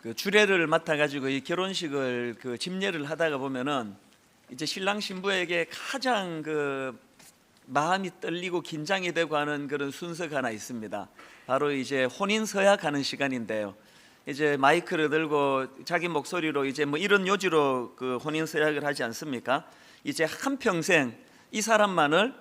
그 주례를 맡아가지고 이 결혼식을 그 집례를 하다가 보면은 이제 신랑 신부에게 가장 그 마음이 떨리고 긴장이 되고 하는 그런 순서가 하나 있습니다. 바로 이제 혼인 서약하는 시간인데요. 이제 마이크를 들고 자기 목소리로 이제 뭐 이런 요지로 그 혼인 서약을 하지 않습니까? 이제 한평생 이 사람만을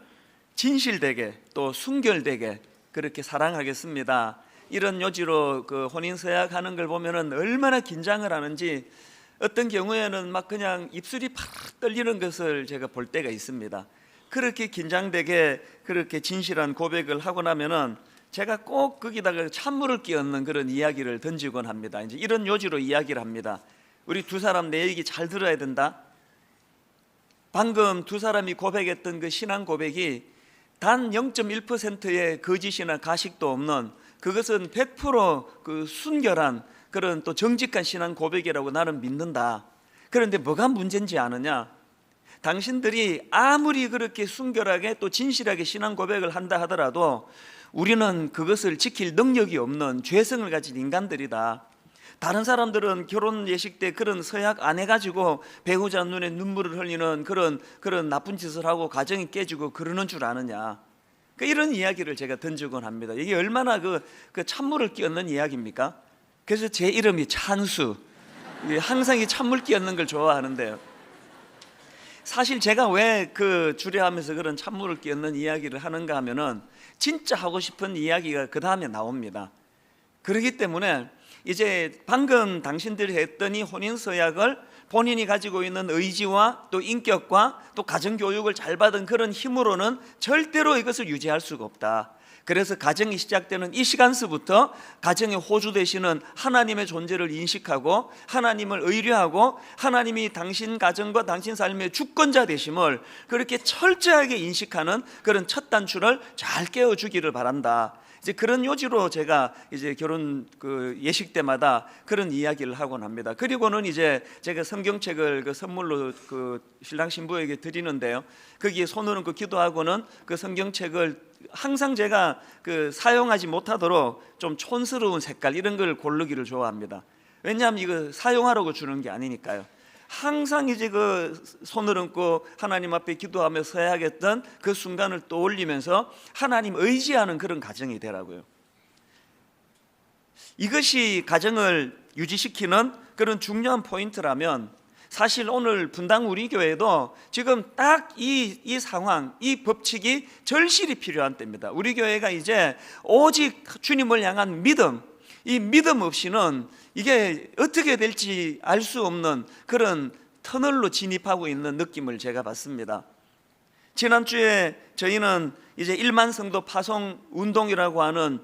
진실되게 또 순결되게 그렇게 사랑하겠습니다. 이런 요지로 그 혼인 서약하는 걸 보면은 얼마나 긴장을 하는지 어떤 경우에는 막 그냥 입술이 팍 떨리는 것을 제가 볼 때가 있습니다. 그렇게 긴장되게 그렇게 진실한 고백을 하고 나면은 제가 꼭 거기다가 찬물을 끼얹는 그런 이야기를 던지곤 합니다. 이제 이런 요지로 이야기를 합니다. 우리 두 사람 내 얘기 잘 들어야 된다. 방금 두 사람이 고백했던 그 신앙 고백이 단 0.1%의 거짓이나 가식도 없는, 그것은 100% 순결한 그런 또 정직한 신앙 고백이라고 나는 믿는다. 그런데 뭐가 문제인지 아느냐? 당신들이 아무리 그렇게 순결하게 또 진실하게 신앙 고백을 한다 하더라도 우리는 그것을 지킬 능력이 없는 죄성을 가진 인간들이다. 다른 사람들은 결혼 예식 때 그런 서약 안 해가지고 배우자 눈에 눈물을 흘리는 그런 나쁜 짓을 하고 가정이 깨지고 그러는 줄 아느냐. 이런 이야기를 제가 던지곤 합니다. 이게 얼마나 그 찬물을 끼얹는 이야기입니까? 그래서 제 이름이 찬수. 항상 이 찬물 끼얹는 걸 좋아하는데요. 사실 제가 왜 그 주례하면서 그런 찬물을 끼얹는 이야기를 하는가 하면은 진짜 하고 싶은 이야기가 그 다음에 나옵니다. 그렇기 때문에 이제 방금 당신들이 했던 이 혼인서약을 본인이 가지고 있는 의지와 또 인격과 또 가정교육을 잘 받은 그런 힘으로는 절대로 이것을 유지할 수가 없다. 그래서 가정이 시작되는 이 시간서부터 가정의 호주 되시는 하나님의 존재를 인식하고 하나님을 의뢰하고 하나님이 당신 가정과 당신 삶의 주권자 되심을 그렇게 철저하게 인식하는 그런 첫 단추를 잘 깨워주기를 바란다. 이제 그런 요지로 제가 이제 결혼 그 예식 때마다 그런 이야기를 하곤 합니다. 그리고는 이제 제가 성경책을 그 선물로 그 신랑 신부에게 드리는데요. 거기에 손을 얹고 기도하고는 그 성경책을 항상 제가 그 사용하지 못하도록 좀 촌스러운 색깔 이런 걸 고르기를 좋아합니다. 왜냐하면 이거 사용하라고 주는 게 아니니까요. 항상 이제 그 손을 얹고 하나님 앞에 기도하며 서야겠던 그 순간을 떠올리면서 하나님 의지하는 그런 가정이 되라고요. 이것이 가정을 유지시키는 그런 중요한 포인트라면 사실 오늘 분당 우리 교회도 지금 딱 이 상황, 이 법칙이 절실히 필요한 때입니다. 우리 교회가 이제 오직 주님을 향한 믿음, 이 믿음 없이는 이게 어떻게 될지 알 수 없는 그런 터널로 진입하고 있는 느낌을 제가 받습니다. 지난주에 저희는 이제 1만 성도 파송 운동이라고 하는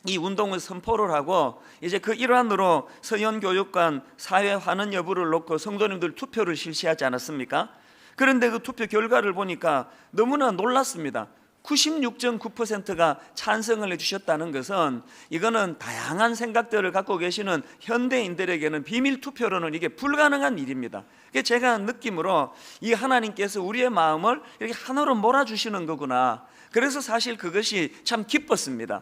이 운동을 선포를 하고 이제 그 일환으로 서현교육관 사회 환원 여부를 놓고 성도님들 투표를 실시하지 않았습니까? 그런데 그 투표 결과를 보니까 너무나 놀랐습니다. 96.9%가 찬성을 해주셨다는 것은 이거는 다양한 생각들을 갖고 계시는 현대인들에게는 비밀 투표로는 이게 불가능한 일입니다. 제가 느낌으로 이 하나님께서 우리의 마음을 이렇게 하나로 몰아주시는 거구나. 그래서 사실 그것이 참 기뻤습니다.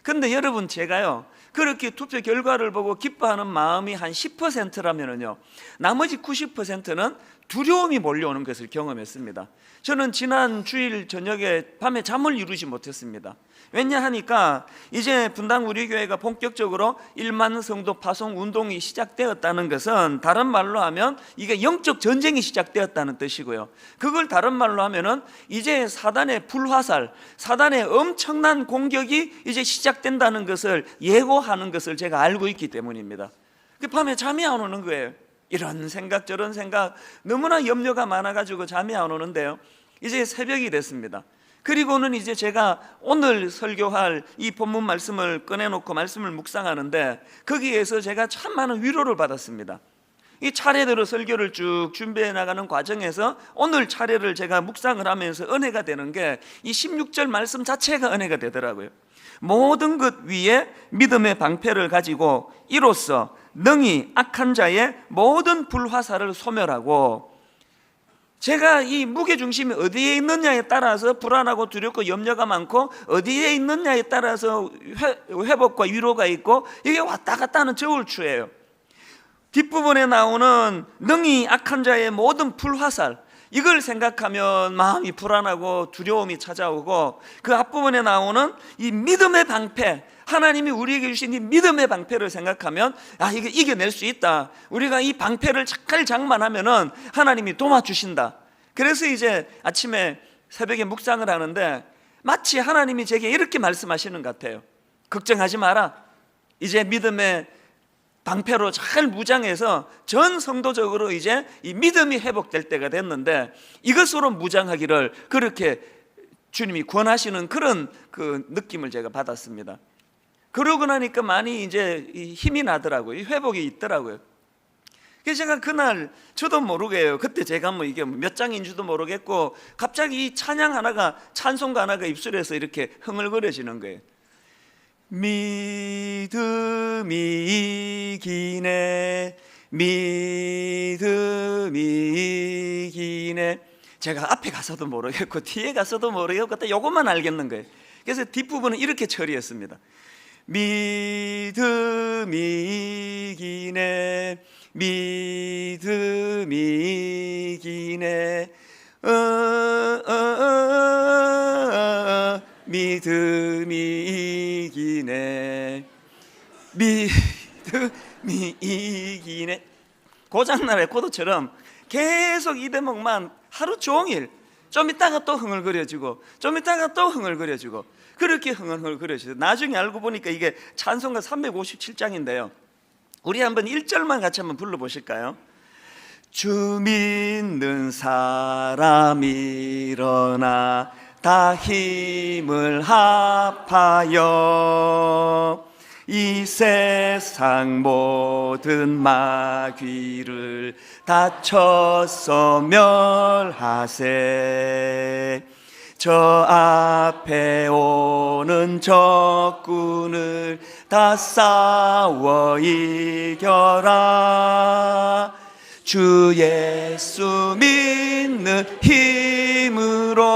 근데 여러분, 제가요 그렇게 투표 결과를 보고 기뻐하는 마음이 한 10%라면요 나머지 90%는 두려움이 몰려오는 것을 경험했습니다. 저는 지난 주일 저녁에 밤에 잠을 이루지 못했습니다. 왜냐하니까 이제 분당 우리 교회가 본격적으로 1만 성도 파송 운동이 시작되었다는 것은 다른 말로 하면 이게 영적 전쟁이 시작되었다는 뜻이고요. 그걸 다른 말로 하면은 이제 사단의 불화살, 사단의 엄청난 공격이 이제 시작된다는 것을 예고하는 것을 제가 알고 있기 때문입니다. 밤에 잠이 안 오는 거예요. 이런 생각 저런 생각 너무나 염려가 많아가지고 잠이 안 오는데요. 이제 새벽이 됐습니다. 그리고는 이제 제가 오늘 설교할 이 본문 말씀을 꺼내놓고 말씀을 묵상하는데 거기에서 제가 참 많은 위로를 받았습니다. 이 차례대로 설교를 쭉 준비해 나가는 과정에서 오늘 차례를 제가 묵상을 하면서 은혜가 되는 게 이 16절 말씀 자체가 은혜가 되더라고요. 모든 것 위에 믿음의 방패를 가지고 이로써 능히 악한 자의 모든 불화살을 소멸하고, 제가 이 무게중심이 어디에 있느냐에 따라서 불안하고 두렵고 염려가 많고 어디에 있느냐에 따라서 회복과 위로가 있고 이게 왔다 갔다 하는 저울추예요. 뒷부분에 나오는 능히 악한 자의 모든 불화살, 이걸 생각하면 마음이 불안하고 두려움이 찾아오고, 그 앞부분에 나오는 이 믿음의 방패, 하나님이 우리에게 주신 이 믿음의 방패를 생각하면 이게 이겨낼 수 있다, 우리가 이 방패를 잘 장만하면은 하나님이 도와주신다. 그래서 이제 아침에 새벽에 묵상을 하는데 마치 하나님이 제게 이렇게 말씀하시는 것 같아요. 걱정하지 마라. 이제 믿음의 방패로 잘 무장해서 전 성도적으로 이제 이 믿음이 회복될 때가 됐는데, 이것으로 무장하기를 그렇게 주님이 권하시는 그런 그 느낌을 제가 받았습니다. 그러고 나니까 많이 이제 힘이 나더라고요. 회복이 있더라고요. 그래서 제가 그날 저도 모르게요, 그때 제가 뭐 이게 몇 장인지도 모르겠고 갑자기 이 찬양 하나가, 찬송가 하나가 입술에서 이렇게 흥얼거려지는 거예요. 믿음이 이기네, 믿음이 이기네. 제가 앞에 가서도 모르겠고 뒤에 가서도 모르겠고 그때 요것만 알겠는 거예요. 그래서 뒷부분은 이렇게 처리했습니다. 믿음이 이기네, 믿음이 이기네, 믿음이 이기네, 믿음이 이기네. 고장난 레코드처럼 계속 이 대목만 하루 종일, 좀 있다가 또 흥얼거려지고 좀 있다가 또 흥얼거려지고, 그렇게 흥얼거려지고 나중에 알고 보니까 이게 찬송가 357장인데요 우리 한번 1절만 같이 한번 불러보실까요? 주 믿는 사람 일어나 다 힘을 합하여 이 세상 모든 마귀를 다 쳐서 멸하세. 저 앞에 오는 적군을 다 싸워 이겨라. 주 예수 믿는 힘으로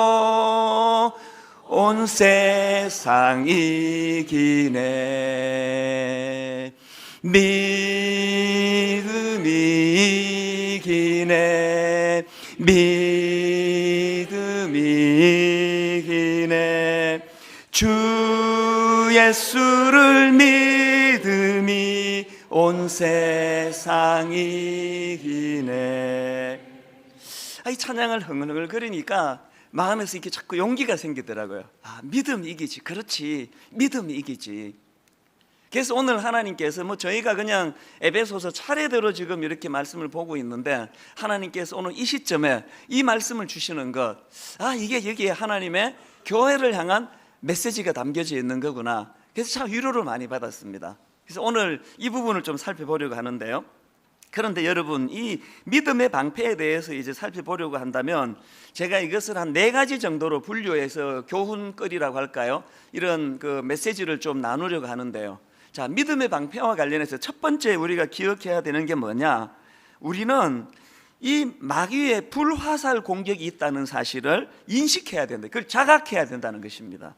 온 세상 이기네. 믿음이 이기네, 믿음이 이기네. 주 예수를 믿음이 온 세상 이기네. 이 찬양을 흥얼흥얼거리니까 마음에서 이렇게 자꾸 용기가 생기더라고요. 믿음이 이기지. 그렇지, 믿음이 이기지. 그래서 오늘 하나님께서 저희가 그냥 에베소서 차례대로 지금 이렇게 말씀을 보고 있는데, 하나님께서 오늘 이 시점에 이 말씀을 주시는 것, 이게 여기에 하나님의 교회를 향한 메시지가 담겨져 있는 거구나. 그래서 참 위로를 많이 받았습니다. 그래서 오늘 이 부분을 좀 살펴보려고 하는데요. 그런데 여러분, 이 믿음의 방패에 대해서 이제 살펴보려고 한다면 제가 이것을 한 4가지 정도로 분류해서 교훈거리라고 할까요? 이런 그 메시지를 좀 나누려고 하는데요. 자, 믿음의 방패와 관련해서 첫 번째 우리가 기억해야 되는 게 뭐냐? 우리는 이 마귀의 불화살 공격이 있다는 사실을 인식해야 된다. 그걸 자각해야 된다는 것입니다.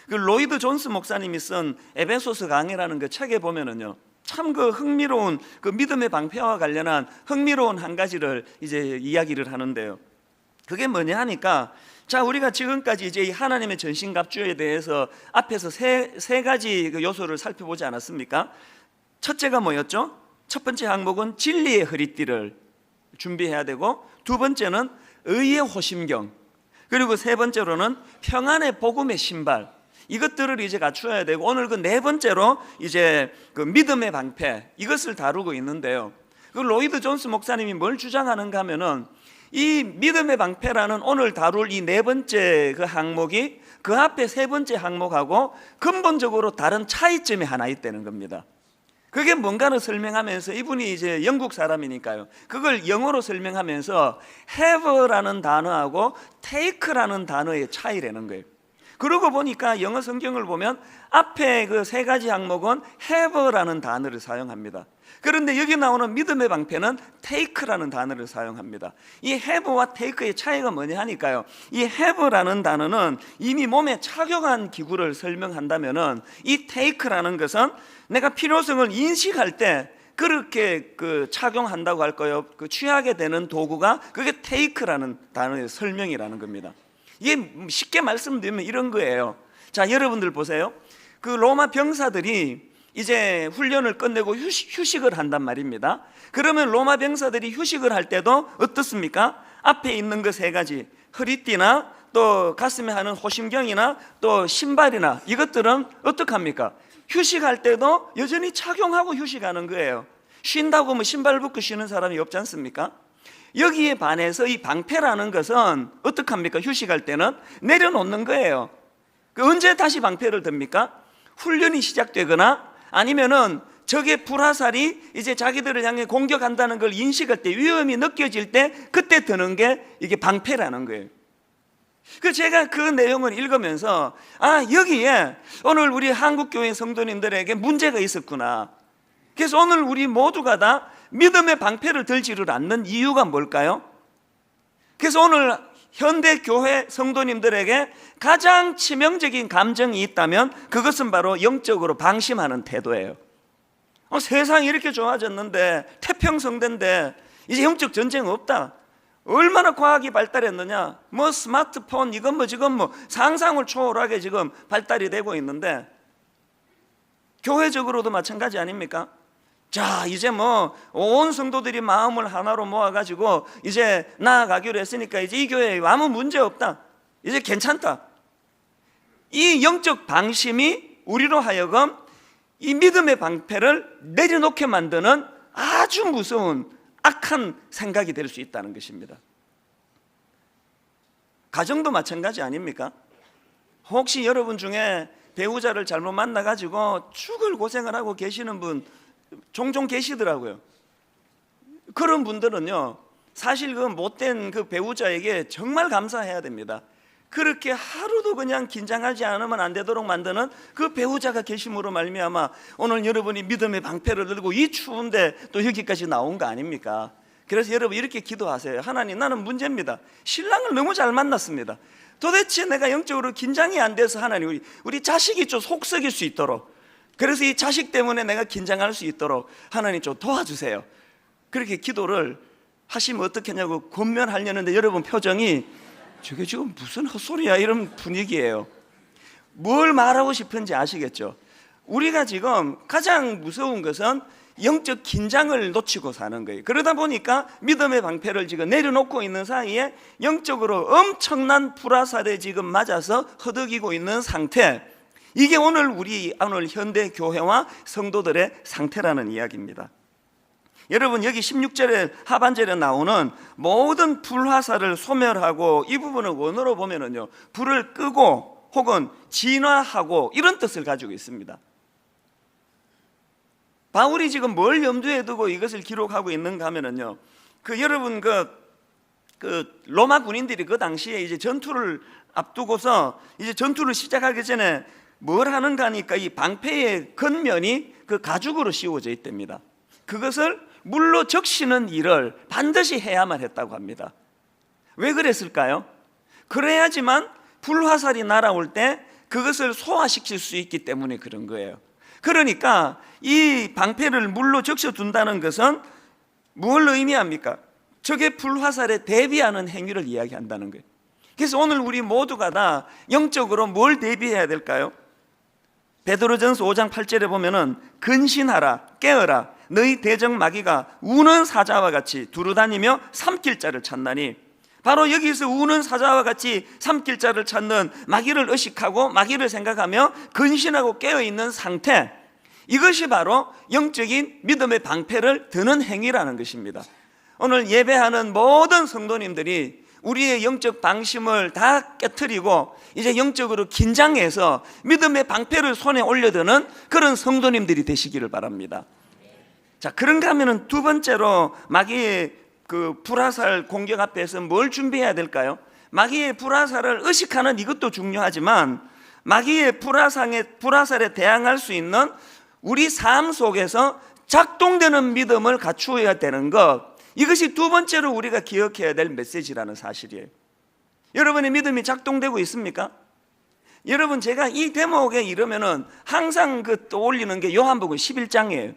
그 로이드 존스 목사님이 쓴 에베소서 강해라는 그 책에 보면은요, 참 그 흥미로운 그 믿음의 방패와 관련한 흥미로운 한 가지를 이제 이야기를 하는데요. 그게 뭐냐 하니까, 자, 우리가 지금까지 이제 이 하나님의 전신갑주에 대해서 앞에서 세 가지 그 요소를 살펴보지 않았습니까? 첫째가 뭐였죠? 첫 번째 항목은 진리의 허리띠를 준비해야 되고, 두 번째는 의의 호심경, 그리고 세 번째로는 평안의 복음의 신발, 이것들을 이제 갖추어야 되고, 오늘 그 네 번째로 이제 그 믿음의 방패, 이것을 다루고 있는데요. 그 로이드 존스 목사님이 뭘 주장하는가 하면은, 이 믿음의 방패라는 오늘 다룰 이 네 번째 그 항목이 그 앞에 세 번째 항목하고 근본적으로 다른 차이점이 하나 있다는 겁니다. 그게 뭔가를 설명하면서, 이분이 이제 영국 사람이니까요, 그걸 영어로 설명하면서 have라는 단어하고 take라는 단어의 차이라는 거예요. 그러고 보니까 영어 성경을 보면 앞에 그 세 가지 항목은 have라는 단어를 사용합니다. 그런데 여기 나오는 믿음의 방패는 take라는 단어를 사용합니다. 이 have와 take의 차이가 뭐냐 하니까요, 이 have라는 단어는 이미 몸에 착용한 기구를 설명한다면은, 이 take라는 것은 내가 필요성을 인식할 때 그렇게 그 착용한다고 할까요? 그 취하게 되는 도구가 그게 테이크라는 단어의 설명이라는 겁니다. 이게 쉽게 말씀드리면 이런 거예요. 자, 여러분들 보세요. 그 로마 병사들이 이제 훈련을 끝내고 휴식을 한단 말입니다. 그러면 로마 병사들이 휴식을 할 때도 어떻습니까? 앞에 있는 그 세 가지, 허리띠나 또 가슴에 하는 호심경이나 또 신발이나 이것들은 어떡합니까? 휴식할 때도 여전히 착용하고 휴식하는 거예요. 쉰다고 뭐 신발 벗고 쉬는 사람이 없지 않습니까? 여기에 반해서 이 방패라는 것은 어떡합니까? 휴식할 때는 내려놓는 거예요. 언제 다시 방패를 듭니까? 훈련이 시작되거나 아니면은 적의 불화살이 이제 자기들을 향해 공격한다는 걸 인식할 때, 위험이 느껴질 때 그때 드는 게 이게 방패라는 거예요. 그 제가 그 내용을 읽으면서 여기에 오늘 우리 한국교회 성도님들에게 문제가 있었구나. 그래서 오늘 우리 모두가 다 믿음의 방패를 들지를 않는 이유가 뭘까요? 그래서 오늘 현대교회 성도님들에게 가장 치명적인 감정이 있다면 그것은 바로 영적으로 방심하는 태도예요. 세상이 이렇게 좋아졌는데, 태평성대인데 이제 영적 전쟁 없다. 얼마나 과학이 발달했느냐. 뭐 스마트폰 이건 뭐 지금 뭐 상상을 초월하게 지금 발달이 되고 있는데, 교회적으로도 마찬가지 아닙니까? 자, 이제 뭐 온 성도들이 마음을 하나로 모아가지고 이제 나아가기로 했으니까 이제 이 교회에 아무 문제 없다, 이제 괜찮다. 이 영적 방심이 우리로 하여금 이 믿음의 방패를 내려놓게 만드는 아주 무서운 악한 생각이 될 수 있다는 것입니다. 가정도 마찬가지 아닙니까? 혹시 여러분 중에 배우자를 잘못 만나가지고 죽을 고생을 하고 계시는 분 종종 계시더라고요. 그런 분들은요, 사실 그 못된 그 배우자에게 정말 감사해야 됩니다. 그렇게 하루도 그냥 긴장하지 않으면 안 되도록 만드는 그 배우자가 계심으로 말미암아 오늘 여러분이 믿음의 방패를 들고 이 추운데 또 여기까지 나온 거 아닙니까? 그래서 여러분 이렇게 기도하세요. 하나님, 나는 문제입니다. 신랑을 너무 잘 만났습니다. 도대체 내가 영적으로 긴장이 안 돼서 하나님, 우리 자식이 좀 속썩일 수 있도록, 그래서 이 자식 때문에 내가 긴장할 수 있도록 하나님 좀 도와주세요. 그렇게 기도를 하시면 어떻겠냐고 권면하려는데 여러분 표정이 저게 지금 무슨 헛소리야 이런 분위기예요. 뭘 말하고 싶은지 아시겠죠? 우리가 지금 가장 무서운 것은 영적 긴장을 놓치고 사는 거예요. 그러다 보니까 믿음의 방패를 지금 내려놓고 있는 사이에 영적으로 엄청난 불화살에 지금 맞아서 허덕이고 있는 상태, 이게 오늘 현대 교회와 성도들의 상태라는 이야기입니다. 여러분, 여기 16절에 하반절에 나오는 모든 불화살을 소멸하고, 이 부분을 원어로 보면은요, 불을 끄고 혹은 진화하고 이런 뜻을 가지고 있습니다. 바울이 지금 뭘 염두에 두고 이것을 기록하고 있는가 하면은요, 여러분 그 로마 군인들이 그 당시에 이제 전투를 앞두고서 이제 전투를 시작하기 전에 뭘 하는가 하니까 이 방패의 겉면이 그 가죽으로 씌워져 있답니다. 그것을 물로 적시는 일을 반드시 해야만 했다고 합니다. 왜 그랬을까요? 그래야지만 불화살이 날아올 때 그것을 소화시킬 수 있기 때문에 그런 거예요. 그러니까 이 방패를 물로 적셔 둔다는 것은 뭘 의미합니까? 적의 불화살에 대비하는 행위를 이야기한다는 거예요. 그래서 오늘 우리 모두가 다 영적으로 뭘 대비해야 될까요? 베드로전서 5장 8절에 보면은 근신하라, 깨어라, 너희 대적 마귀가 우는 사자와 같이 두루다니며 삼킬 자를 찾나니, 바로 여기서 우는 사자와 같이 삼킬 자를 찾는 마귀를 의식하고 마귀를 생각하며 근신하고 깨어있는 상태, 이것이 바로 영적인 믿음의 방패를 드는 행위라는 것입니다. 오늘 예배하는 모든 성도님들이 우리의 영적 방심을 다 깨트리고 이제 영적으로 긴장해서 믿음의 방패를 손에 올려드는 그런 성도님들이 되시기를 바랍니다. 자, 그런가 하면은 두 번째로 마귀의 그 불화살 공격 앞에서 뭘 준비해야 될까요? 마귀의 불화살을 의식하는 이것도 중요하지만 마귀의 불화살에 대항할 수 있는 우리 삶 속에서 작동되는 믿음을 갖추어야 되는 것, 이것이 두 번째로 우리가 기억해야 될 메시지라는 사실이에요. 여러분의 믿음이 작동되고 있습니까? 여러분, 제가 이 대목에 이르면은 항상 떠올리는 게 요한복음 11장이에요.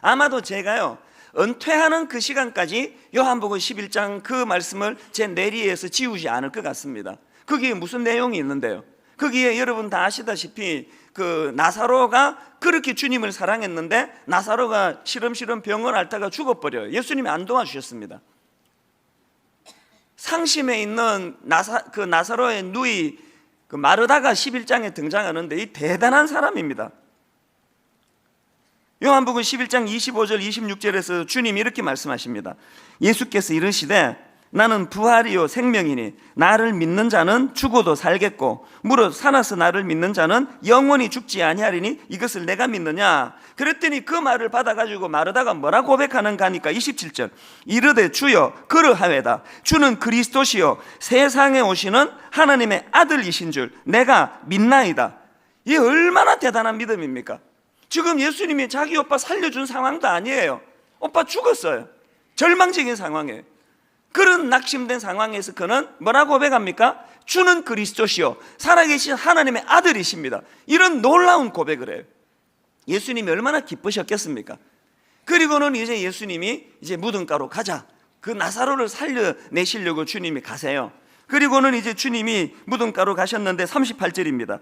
아마도 제가요 은퇴하는 그 시간까지 요한복음 11장 그 말씀을 제 뇌리에서 지우지 않을 것 같습니다. 거기에 무슨 내용이 있는데요, 거기에 여러분 다 아시다시피 그 나사로가 그렇게 주님을 사랑했는데 나사로가 시름시름 병을 앓다가 죽어버려요. 예수님이 안 도와주셨습니다. 상심에 있는 나사로의 누이 그 마르다가 11장에 등장하는데 이 대단한 사람입니다. 요한복음 11장 25절 26절에서 주님이 이렇게 말씀하십니다. 예수께서 이르시되 나는 부활이요 생명이니 나를 믿는 자는 죽어도 살겠고 무릇 살아서 나를 믿는 자는 영원히 죽지 아니하리니 이것을 내가 믿느냐. 그랬더니 그 말을 받아가지고 마르다가 뭐라 고백하는가 하니까 27절 이르되 주여 그러하외다. 주는 그리스도시요 세상에 오시는 하나님의 아들이신 줄 내가 믿나이다. 이 얼마나 대단한 믿음입니까? 지금 예수님이 자기 오빠 살려준 상황도 아니에요. 오빠 죽었어요. 절망적인 상황이에요. 그런 낙심된 상황에서 그는 뭐라고 고백합니까? 주는 그리스도시요 살아계신 하나님의 아들이십니다. 이런 놀라운 고백을 해요. 예수님이 얼마나 기쁘셨겠습니까? 그리고는 이제 예수님이 이제 무덤가로 가자, 그 나사로를 살려내시려고 주님이 가세요. 그리고는 이제 주님이 무덤가로 가셨는데 38절입니다.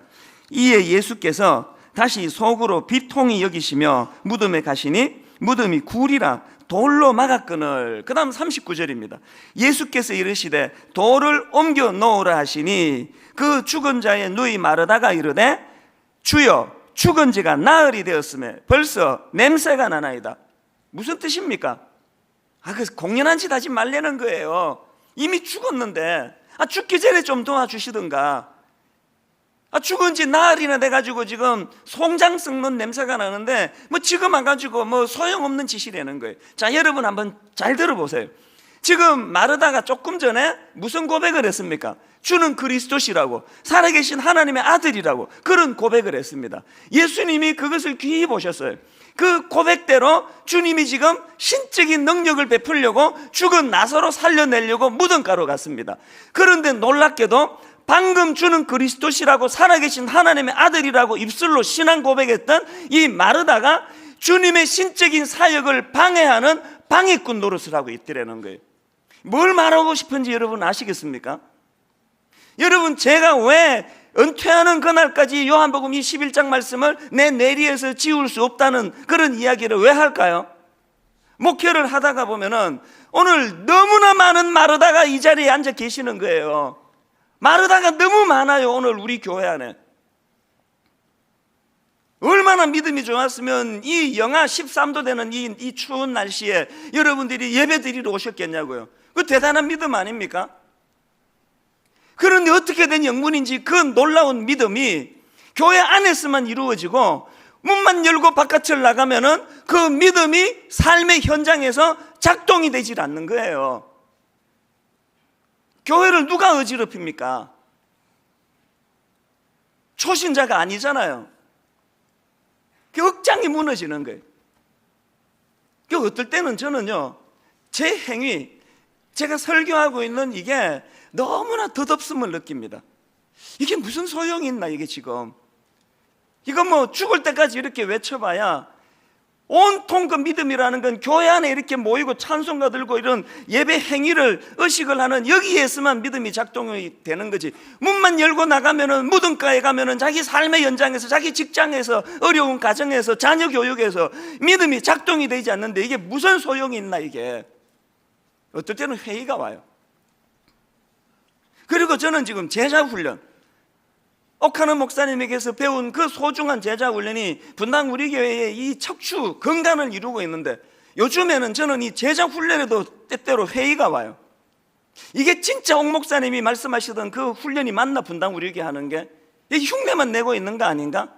이에 예수께서 다시 속으로 비통히 여기시며 무덤에 가시니 무덤이 굴이라 돌로 막았거늘. 그 다음 39절입니다. 예수께서 이르시되 돌을 옮겨 놓으라 하시니 그 죽은 자의 누이 마르다가 이르되 주여 죽은 지가 나흘이 되었음에 벌써 냄새가 나나이다. 무슨 뜻입니까? 그 공연한 짓 하지 말라는 거예요. 이미 죽었는데 죽기 전에 좀 도와주시든가. 죽은 지 나흘이나 돼가지고 지금 송장 썩는 냄새가 나는데 뭐 지금 안 가지고 뭐 소용없는 짓이라는 거예요. 자, 여러분 한번 잘 들어보세요. 지금 마르다가 조금 전에 무슨 고백을 했습니까? 주는 그리스도시라고, 살아계신 하나님의 아들이라고 그런 고백을 했습니다. 예수님이 그것을 귀히 보셨어요. 그 고백대로 주님이 지금 신적인 능력을 베풀려고 죽은 나사로 살려내려고 무덤가로 갔습니다. 그런데 놀랍게도 방금 주는 그리스도시라고 살아계신 하나님의 아들이라고 입술로 신앙 고백했던 이 마르다가 주님의 신적인 사역을 방해하는 방해꾼 노릇을 하고 있더라는 거예요. 뭘 말하고 싶은지 여러분 아시겠습니까? 여러분, 제가 왜 은퇴하는 그날까지 요한복음 21장 말씀을 내 뇌리에서 지울 수 없다는 그런 이야기를 왜 할까요? 목회를 하다가 보면은 오늘 너무나 많은 마르다가 이 자리에 앉아 계시는 거예요. 마르다가 너무 많아요. 오늘 우리 교회 안에 얼마나 믿음이 좋았으면 이 영하 13도 되는 이 추운 날씨에 여러분들이 예배 드리러 오셨겠냐고요. 그 대단한 믿음 아닙니까? 그런데 어떻게 된 영문인지 그 놀라운 믿음이 교회 안에서만 이루어지고 문만 열고 바깥을 나가면은 그 믿음이 삶의 현장에서 작동이 되질 않는 거예요. 교회를 누가 어지럽힙니까? 초신자가 아니잖아요. 그 억장이 무너지는 거예요. 그 어떨 때는 저는요, 제 행위, 제가 설교하고 있는 이게 너무나 덧없음을 느낍니다. 이게 무슨 소용이 있나, 이게 지금. 이거 뭐 죽을 때까지 이렇게 외쳐봐야 온통 그 믿음이라는 건 교회 안에 이렇게 모이고 찬송가 들고 이런 예배 행위를 의식을 하는 여기에서만 믿음이 작동이 되는 거지. 문만 열고 나가면은, 무덤가에 가면은 자기 삶의 현장에서, 자기 직장에서, 어려운 가정에서, 자녀 교육에서 믿음이 작동이 되지 않는데 이게 무슨 소용이 있나, 이게. 어떨 때는 회의가 와요. 그리고 저는 지금 제자 훈련, 옥하는 목사님에게서 배운 그 소중한 제자 훈련이 분당 우리 교회의 이 척추 건강을 이루고 있는데, 요즘에는 저는 이 제자 훈련에도 때때로 회의가 와요. 이게 진짜 옥 목사님이 말씀하시던 그 훈련이 맞나, 분당 우리 교회 하는 게? 이게 흉내만 내고 있는 거 아닌가?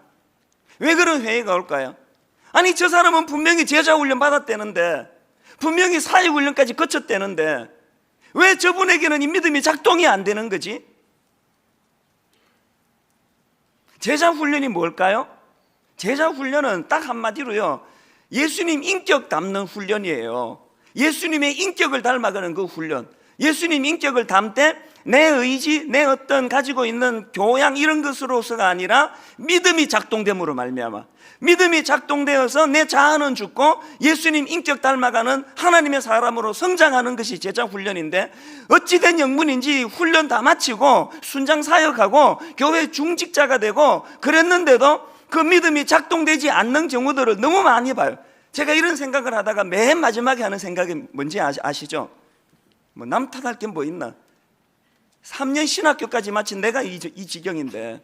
왜 그런 회의가 올까요? 아니, 저 사람은 분명히 제자 훈련 받았다는데, 분명히 사역 훈련까지 거쳤다는데 왜 저분에게는 이 믿음이 작동이 안 되는 거지? 제자 훈련이 뭘까요? 제자 훈련은 딱 한마디로요, 예수님 인격 담는 훈련이에요. 예수님의 인격을 닮아가는 그 훈련. 예수님 인격을 담되 내 의지, 내 어떤 가지고 있는 교양 이런 것으로서가 아니라 믿음이 작동됨으로 말미암아, 믿음이 작동되어서 내 자아는 죽고 예수님 인격 닮아가는 하나님의 사람으로 성장하는 것이 제자 훈련인데, 어찌된 영문인지 훈련 다 마치고 순장 사역하고 교회 중직자가 되고 그랬는데도 그 믿음이 작동되지 않는 경우들을 너무 많이 봐요. 제가 이런 생각을 하다가 맨 마지막에 하는 생각이 뭔지 아시죠? 뭐 남 탓할 게 뭐 있나? 3년 신학교까지 마친 내가 이 지경인데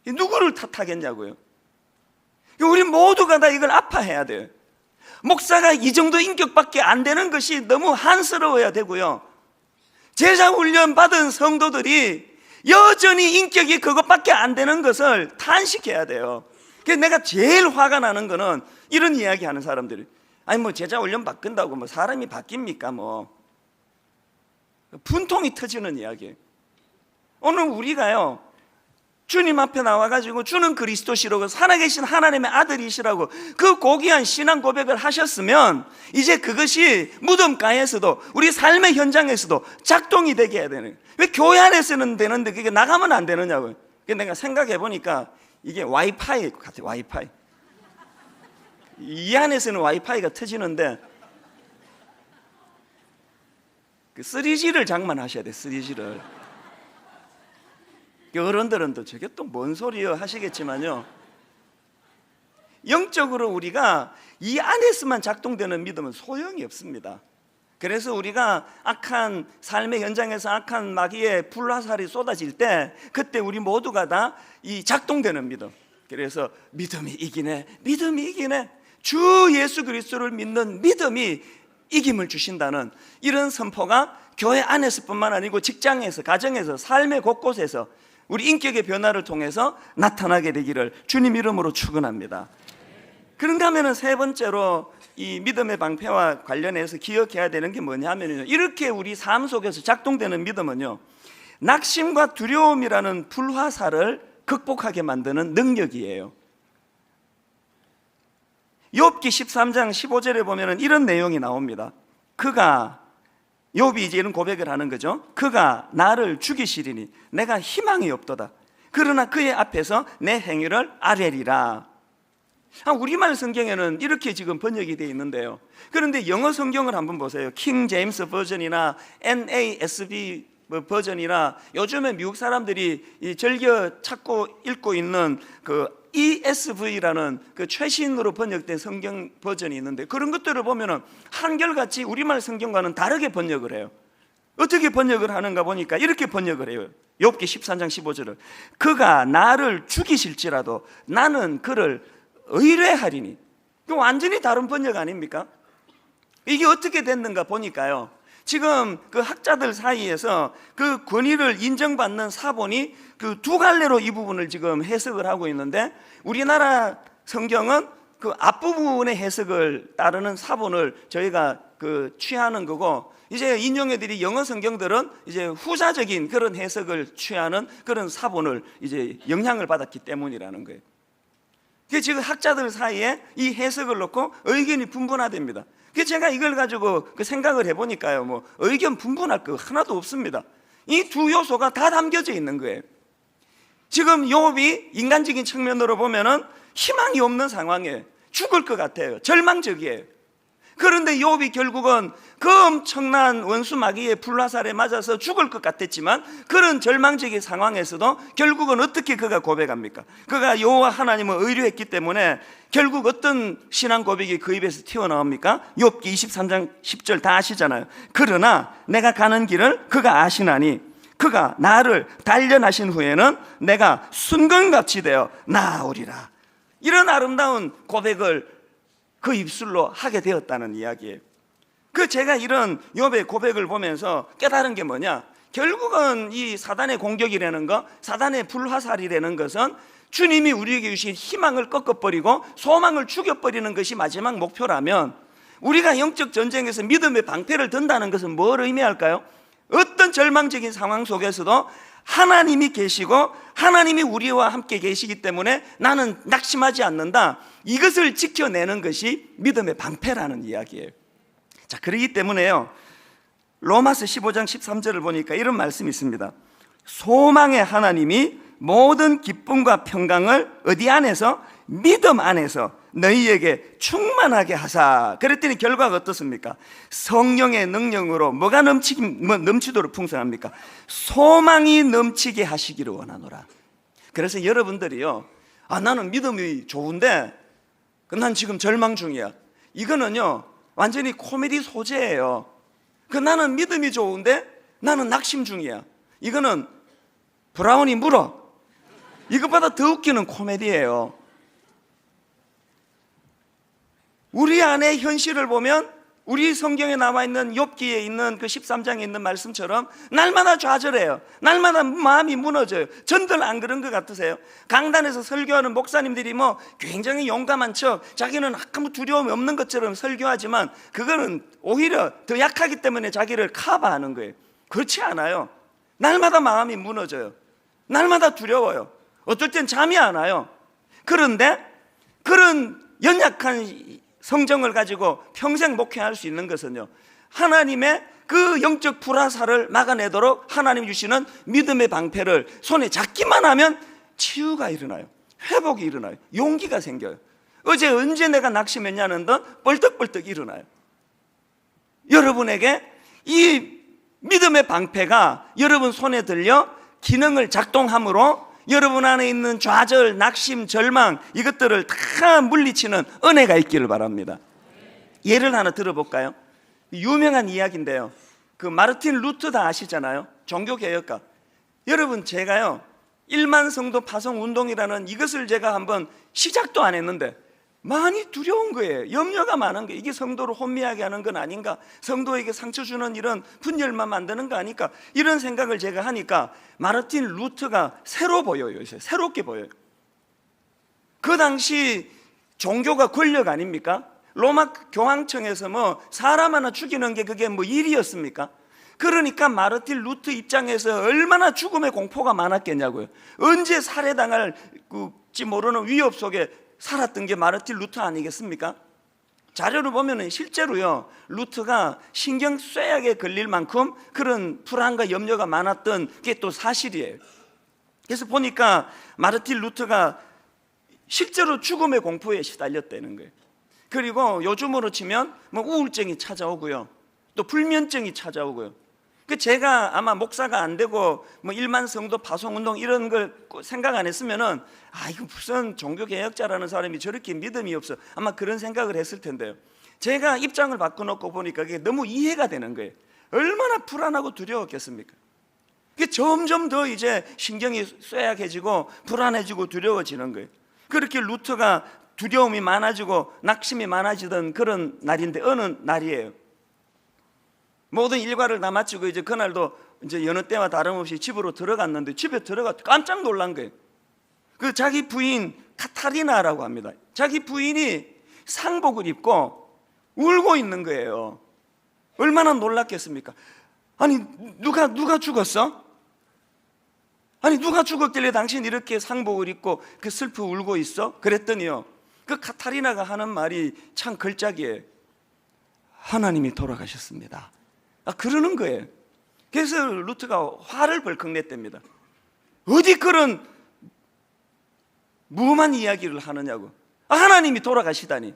누구를 탓하겠냐고요. 우리 모두가 다 이걸 아파해야 돼요. 목사가 이 정도 인격밖에 안 되는 것이 너무 한스러워야 되고요. 제자 훈련 받은 성도들이 여전히 인격이 그것밖에 안 되는 것을 탄식해야 돼요. 그래서 내가 제일 화가 나는 거는 이런 이야기 하는 사람들이, 아니 뭐 제자 훈련 바꾼다고 뭐 사람이 바뀝니까? 뭐 분통이 터지는 이야기예요. 오늘 우리가요, 주님 앞에 나와가지고 주는 그리스도시라고 살아계신 하나님의 아들이시라고 그 고귀한 신앙 고백을 하셨으면 이제 그것이 무덤가에서도 우리 삶의 현장에서도 작동이 되게 해야 되는 거예요. 왜 교회 안에서는 되는데 그게 나가면 안 되느냐고요. 내가 생각해 보니까 이게 와이파이 같아요. 와이파이. 이 안에서는 와이파이가 터지는데 그 3G를 장만하셔야 돼요. 3G를. 어른들은 또 저게 또 뭔 소리요 하시겠지만요, 영적으로 우리가 이 안에서만 작동되는 믿음은 소용이 없습니다. 그래서 우리가 악한 삶의 현장에서 악한 마귀의 불화살이 쏟아질 때 그때 우리 모두가 다 이 작동되는 믿음, 그래서 믿음이 이기네, 믿음이 이기네, 주 예수 그리스도를 믿는 믿음이 이김을 주신다는 이런 선포가 교회 안에서뿐만 아니고 직장에서, 가정에서, 삶의 곳곳에서 우리 인격의 변화를 통해서 나타나게 되기를 주님 이름으로 축원합니다. 그런가 하면 세 번째로 이 믿음의 방패와 관련해서 기억해야 되는 게 뭐냐면요, 이렇게 우리 삶 속에서 작동되는 믿음은요, 낙심과 두려움이라는 불화살을 극복하게 만드는 능력이에요. 욥기 13장 15절에 보면 이런 내용이 나옵니다. 그가, 욥이 이제 이런 고백을 하는 거죠. 그가 나를 죽이시리니 내가 희망이 없도다. 그러나 그의 앞에서 내 행위를 아뢰리라. 우리말 성경에는 이렇게 지금 번역이 되어 있는데요, 그런데 영어 성경을 한번 보세요. 킹 제임스 버전이나 NASB 버전이나 요즘에 미국 사람들이 즐겨 찾고 읽고 있는 그 ESV라는 그 최신으로 번역된 성경 버전이 있는데, 그런 것들을 보면은 한결같이 우리말 성경과는 다르게 번역을 해요. 어떻게 번역을 하는가 보니까 이렇게 번역을 해요. 욥기 13장 15절을 그가 나를 죽이실지라도 나는 그를 의뢰하리니. 완전히 다른 번역 아닙니까? 이게 어떻게 됐는가 보니까요, 지금 그 학자들 사이에서 그 권위를 인정받는 사본이 그 두 갈래로 이 부분을 지금 해석을 하고 있는데, 우리나라 성경은 그 앞부분의 해석을 따르는 사본을 저희가 그 취하는 거고, 이제 인용해드린 영어 성경들은 이제 후자적인 그런 해석을 취하는 그런 사본을 이제 영향을 받았기 때문이라는 거예요. 지금 학자들 사이에 이 해석을 놓고 의견이 분분하답니다. 그래서 제가 이걸 가지고 그 생각을 해보니까요, 뭐 의견 분분할 거 하나도 없습니다. 이 두 요소가 다 담겨져 있는 거예요. 지금 욥이 인간적인 측면으로 보면은 희망이 없는 상황이에요. 죽을 것 같아요. 절망적이에요. 그런데 욥이 결국은 그 엄청난 원수 마귀의 불화살에 맞아서 죽을 것 같았지만, 그런 절망적인 상황에서도 결국은 어떻게 그가 고백합니까? 그가 여호와 하나님을 의뢰했기 때문에 결국 어떤 신앙 고백이 그 입에서 튀어나옵니까? 욥기 23장 10절 다 아시잖아요. 그러나 내가 가는 길을 그가 아시나니 그가 나를 단련하신 후에는 내가 순금같이 되어 나아오리라. 이런 아름다운 고백을 그 입술로 하게 되었다는 이야기예요. 제가 이런 욥의 고백을 보면서 깨달은 게 뭐냐, 결국은 이 사단의 공격이라는 것, 사단의 불화살이라는 것은 주님이 우리에게 주신 희망을 꺾어버리고 소망을 죽여버리는 것이 마지막 목표라면, 우리가 영적 전쟁에서 믿음의 방패를 든다는 것은 뭘 의미할까요? 어떤 절망적인 상황 속에서도 하나님이 계시고 하나님이 우리와 함께 계시기 때문에 나는 낙심하지 않는다, 이것을 지켜내는 것이 믿음의 방패라는 이야기예요. 자, 그렇기 때문에요, 로마서 15장 13절을 보니까 이런 말씀이 있습니다. 소망의 하나님이 모든 기쁨과 평강을 어디 안에서? 믿음 안에서 너희에게 충만하게 하사. 그랬더니 결과가 어떻습니까? 성령의 능력으로 뭐가 넘치도록 풍성합니까? 소망이 넘치게 하시기를 원하노라. 그래서 여러분들이요, 나는 믿음이 좋은데 난 지금 절망 중이야, 이거는요 완전히 코미디 소재예요. 나는 믿음이 좋은데 나는 낙심 중이야, 이거는 브라운이 물어. 이것보다 더 웃기는 코미디예요. 우리 안에 현실을 보면 우리 성경에 남아있는 욥기에 있는 그 13장에 있는 말씀처럼 날마다 좌절해요. 날마다 마음이 무너져요. 전들 안 그런 것 같으세요? 강단에서 설교하는 목사님들이 뭐 굉장히 용감한 척 자기는 아무 두려움이 없는 것처럼 설교하지만 그거는 오히려 더 약하기 때문에 자기를 커버하는 거예요. 그렇지 않아요. 날마다 마음이 무너져요. 날마다 두려워요. 어떨 땐 잠이 안 와요. 그런데 그런 연약한 성정을 가지고 평생 목회할 수 있는 것은요, 하나님의 그 영적 불화살을 막아내도록 하나님 주시는 믿음의 방패를 손에 잡기만 하면 치유가 일어나요. 회복이 일어나요. 용기가 생겨요. 어제 언제 내가 낙심했냐는 듯 벌떡벌떡 일어나요. 여러분에게 이 믿음의 방패가 여러분 손에 들려 기능을 작동함으로 여러분 안에 있는 좌절, 낙심, 절망 이것들을 다 물리치는 은혜가 있기를 바랍니다. 예를 하나 들어볼까요? 유명한 이야기인데요, 그 마르틴 루터 다 아시잖아요. 종교개혁가. 여러분, 제가요 1만 성도 파송 운동이라는 이것을 제가 한번 시작도 안 했는데 많이 두려운 거예요. 염려가 많은 거예요. 이게 성도를 혼미하게 하는 건 아닌가, 성도에게 상처 주는 이런 분열만 만드는 거 아닐까, 이런 생각을 제가 하니까 마르틴 루터가 새로 보여요. 요새 새롭게 보여요. 그 당시 종교가 권력 아닙니까? 로마 교황청에서 뭐 사람 하나 죽이는 게 그게 뭐 일이었습니까? 그러니까 마르틴 루터 입장에서 얼마나 죽음의 공포가 많았겠냐고요. 언제 살해당할지 모르는 위협 속에 살았던 게 마르틴 루터 아니겠습니까? 자료를 보면 실제로요 루터가 신경 쇠약에 걸릴 만큼 그런 불안과 염려가 많았던 게 또 사실이에요. 그래서 보니까 마르틴 루터가 실제로 죽음의 공포에 시달렸다는 거예요. 그리고 요즘으로 치면 뭐 우울증이 찾아오고요, 또 불면증이 찾아오고요. 제가 아마 목사가 안 되고 뭐 1만 성도 파송운동 이런 걸 생각 안 했으면은 이거 무슨 종교개혁자라는 사람이 저렇게 믿음이 없어, 아마 그런 생각을 했을 텐데요, 제가 입장을 바꿔놓고 보니까 그게 너무 이해가 되는 거예요. 얼마나 불안하고 두려웠겠습니까? 그게 점점 더 이제 신경이 쇠약해지고 불안해지고 두려워지는 거예요. 그렇게 루터가 두려움이 많아지고 낙심이 많아지던 그런 날인데 어느 날이에요, 모든 일과를 다 마치고 이제 그날도 이제 여느 때와 다름없이 집으로 들어갔는데 집에 들어가 깜짝 놀란 거예요. 그 자기 부인 카타리나라고 합니다. 자기 부인이 상복을 입고 울고 있는 거예요. 얼마나 놀랐겠습니까? 아니 누가 죽었어? 아니 누가 죽었길래 당신 이렇게 상복을 입고 그 슬프 울고 있어? 그랬더니요, 그 카타리나가 하는 말이 참 걸작이에요. 하나님이 돌아가셨습니다. 그러는 거예요. 그래서 루터가 화를 벌컥 냈답니다. 어디 그런 무엄한 이야기를 하느냐고. 하나님이 돌아가시다니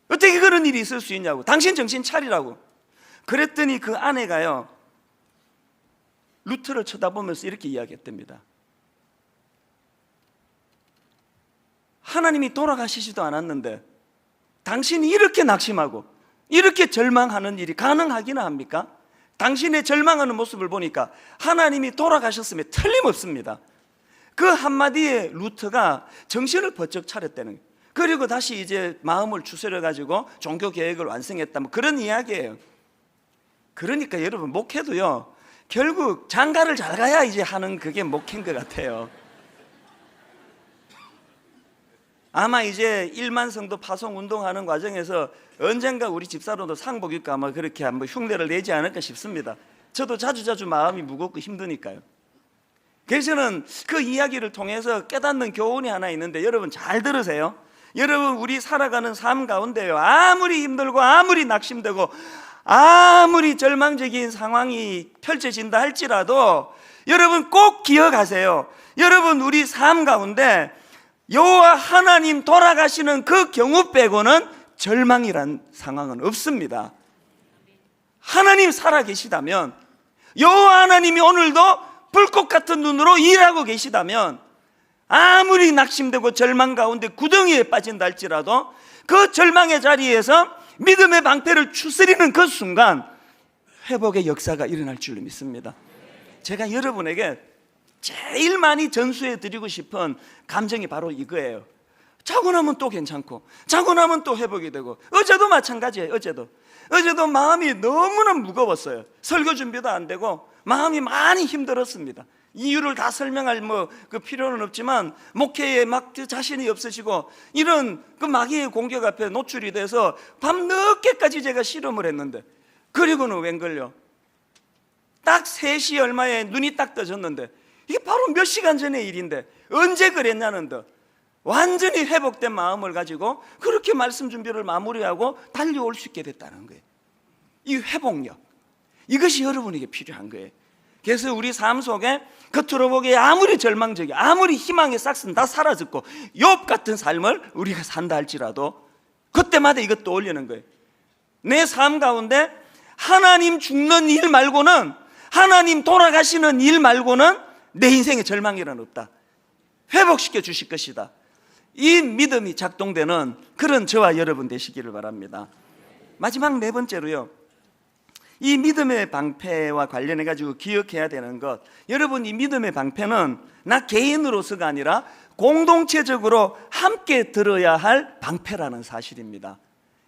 어떻게 그런 일이 있을 수 있냐고. 당신 정신 차리라고. 그랬더니 그 아내가요 루터를 쳐다보면서 이렇게 이야기했답니다. 하나님이 돌아가시지도 않았는데 당신이 이렇게 낙심하고 이렇게 절망하는 일이 가능하기나 합니까? 당신의 절망하는 모습을 보니까 하나님이 돌아가셨으면 틀림없습니다. 그 한마디에 루터가 정신을 번쩍 차렸다는 거예요. 그리고 다시 이제 마음을 추스려 가지고 종교 계획을 완성했다, 뭐 그런 이야기예요. 그러니까 여러분, 목회도요 결국 장가를 잘 가야 이제 하는 그게 목회인 것 같아요. 아마 이제 1만 성도 파송 운동하는 과정에서 언젠가 우리 집사로도 상복 입고 아마 그렇게 한번 흉내를 내지 않을까 싶습니다. 저도 자주자주 마음이 무겁고 힘드니까요. 그래서는 그 이야기를 통해서 깨닫는 교훈이 하나 있는데 여러분 잘 들으세요. 여러분, 우리 살아가는 삶 가운데요, 아무리 힘들고 아무리 낙심되고 아무리 절망적인 상황이 펼쳐진다 할지라도 여러분 꼭 기억하세요. 여러분 우리 삶 가운데 여호와 하나님 돌아가시는 그 경우 빼고는 절망이란 상황은 없습니다. 하나님 살아계시다면, 여호와 하나님이 오늘도 불꽃 같은 눈으로 일하고 계시다면, 아무리 낙심되고 절망 가운데 구덩이에 빠진다 할지라도 그 절망의 자리에서 믿음의 방패를 추스리는 그 순간 회복의 역사가 일어날 줄로 믿습니다. 제가 여러분에게 제일 많이 전수해 드리고 싶은 감정이 바로 이거예요. 자고 나면 또 괜찮고, 자고 나면 또 회복이 되고. 어제도 마찬가지예요. 어제도 마음이 너무나 무거웠어요. 설교 준비도 안 되고 마음이 많이 힘들었습니다. 이유를 다 설명할 그 필요는 없지만 목회에 막 자신이 없으시고 이런 그 마귀의 공격 앞에 노출이 돼서 밤 늦게까지 제가 실험을 했는데, 그리고는 웬걸요, 딱 3시 얼마에 눈이 딱 떠졌는데, 이게 바로 몇 시간 전의 일인데 언제 그랬냐는 듯 완전히 회복된 마음을 가지고 그렇게 말씀 준비를 마무리하고 달려올 수 있게 됐다는 거예요. 이 회복력, 이것이 여러분에게 필요한 거예요. 그래서 우리 삶 속에 겉으로 보기에 아무리 절망적이, 아무리 희망의 싹슨 다 사라졌고 욥 같은 삶을 우리가 산다 할지라도 그때마다 이것 떠올리는 거예요. 내 삶 가운데 하나님 죽는 일 말고는, 하나님 돌아가시는 일 말고는 내 인생에 절망이란 없다. 회복시켜 주실 것이다. 이 믿음이 작동되는 그런 저와 여러분 되시기를 바랍니다. 마지막 4번째로요, 이 믿음의 방패와 관련해 가지고 기억해야 되는 것, 여러분 이 믿음의 방패는 나 개인으로서가 아니라 공동체적으로 함께 들어야 할 방패라는 사실입니다.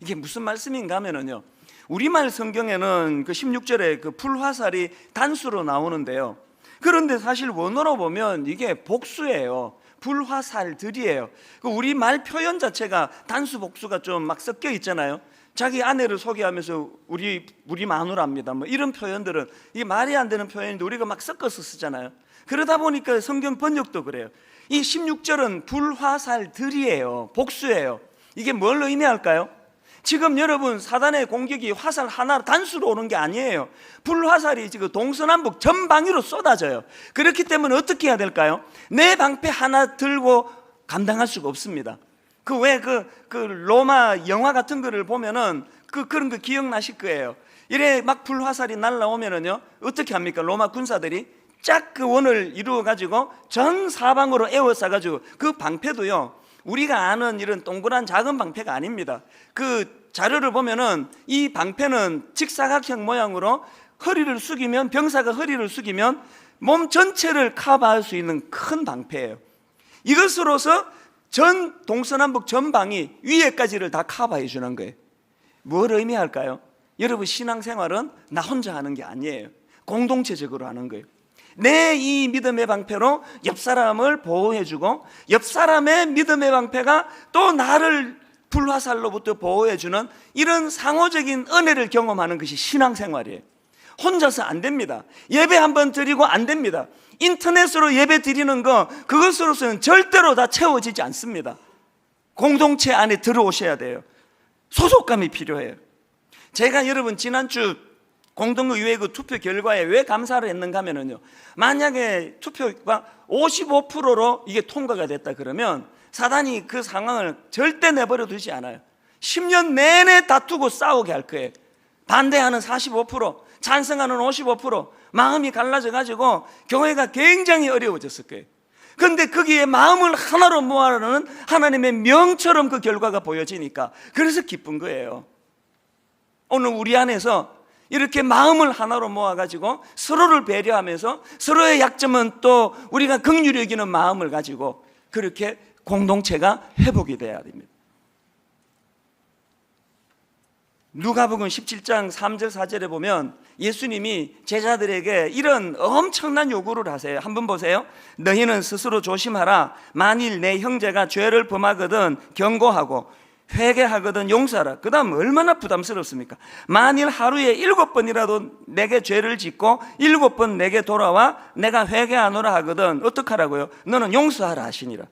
이게 무슨 말씀인가 하면요, 우리말 성경에는 그 16절에 그 불화살이 단수로 나오는데요, 그런데 사실 원어로 보면 이게 복수예요. 불화살들이에요. 그 우리말 표현 자체가 단수 복수가 좀 막 섞여 있잖아요. 자기 아내를 소개하면서 우리 마누라입니다, 이런 표현들은 이게 말이 안 되는 표현인데 우리가 막 섞어서 쓰잖아요. 그러다 보니까 성경 번역도 그래요. 이 16절은 불화살들이에요. 복수예요. 이게 뭘 의미할까요? 지금 여러분 사단의 공격이 화살 하나 단수로 오는 게 아니에요. 불화살이 지금 동서남북 전방위로 쏟아져요. 그렇기 때문에 어떻게 해야 될까요? 내 방패 하나 들고 감당할 수가 없습니다. 그 로마 영화 같은 거를 보면은 그런 거 기억나실 거예요. 이래 막 불화살이 날라오면은요, 어떻게 합니까? 로마 군사들이 쫙 그 원을 이루어 가지고 전 사방으로 에워싸 가지고, 그 방패도요 우리가 아는 이런 동그란 작은 방패가 아닙니다. 그 자료를 보면은 이 방패는 직사각형 모양으로 허리를 숙이면, 병사가 허리를 숙이면 몸 전체를 커버할 수 있는 큰 방패예요. 이것으로서 전 동서남북 전방이 위에까지를 다 커버해 주는 거예요. 뭘 의미할까요? 여러분 신앙생활은 나 혼자 하는 게 아니에요. 공동체적으로 하는 거예요. 내 이 믿음의 방패로 옆 사람을 보호해주고, 옆 사람의 믿음의 방패가 또 나를 불화살로부터 보호해주는 이런 상호적인 은혜를 경험하는 것이 신앙생활이에요. 혼자서 안 됩니다. 예배 한번 드리고 안 됩니다. 인터넷으로 예배 드리는 거, 그것으로서는 절대로 다 채워지지 않습니다. 공동체 안에 들어오셔야 돼요. 소속감이 필요해요. 제가 여러분 지난주 공동의회 그 투표 결과에 왜 감사를 했는가 하면요, 만약에 투표가 55%로 이게 통과가 됐다 그러면 사단이 그 상황을 절대 내버려 두지 않아요. 10년 내내 다투고 싸우게 할 거예요. 반대하는 45%, 찬성하는 55%, 마음이 갈라져 가지고 교회가 굉장히 어려워졌을 거예요. 그런데 거기에 마음을 하나로 모아라는 하나님의 명처럼 그 결과가 보여지니까 그래서 기쁜 거예요. 오늘 우리 안에서 이렇게 마음을 하나로 모아가지고 서로를 배려하면서 서로의 약점은 또 우리가 긍휼히 여기는 마음을 가지고 그렇게 공동체가 회복이 돼야 됩니다. 누가복음 17장 3절 4절에 보면 예수님이 제자들에게 이런 엄청난 요구를 하세요. 한번 보세요. 너희는 스스로 조심하라. 만일 내 형제가 죄를 범하거든 경고하고 회개하거든 용서하라. 그 다음 얼마나 부담스럽습니까? 만일 하루에 7번이라도 내게 죄를 짓고 7번 내게 돌아와 내가 회개하노라 하거든 어떡하라고요? 너는 용서하라 하시니라.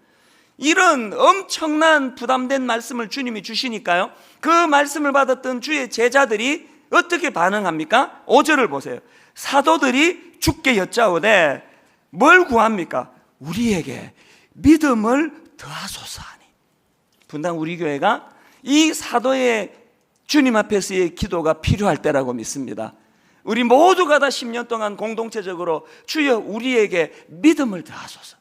이런 엄청난 부담된 말씀을 주님이 주시니까요, 그 말씀을 받았던 주의 제자들이 어떻게 반응합니까? 5절을 보세요. 사도들이 주께 여짜오되 뭘 구합니까? 우리에게 믿음을 더하소서 하니. 분당 우리 교회가 이 사도의 주님 앞에서의 기도가 필요할 때라고 믿습니다. 우리 모두가 다 10년 동안 공동체적으로 주여 우리에게 믿음을 더하소서.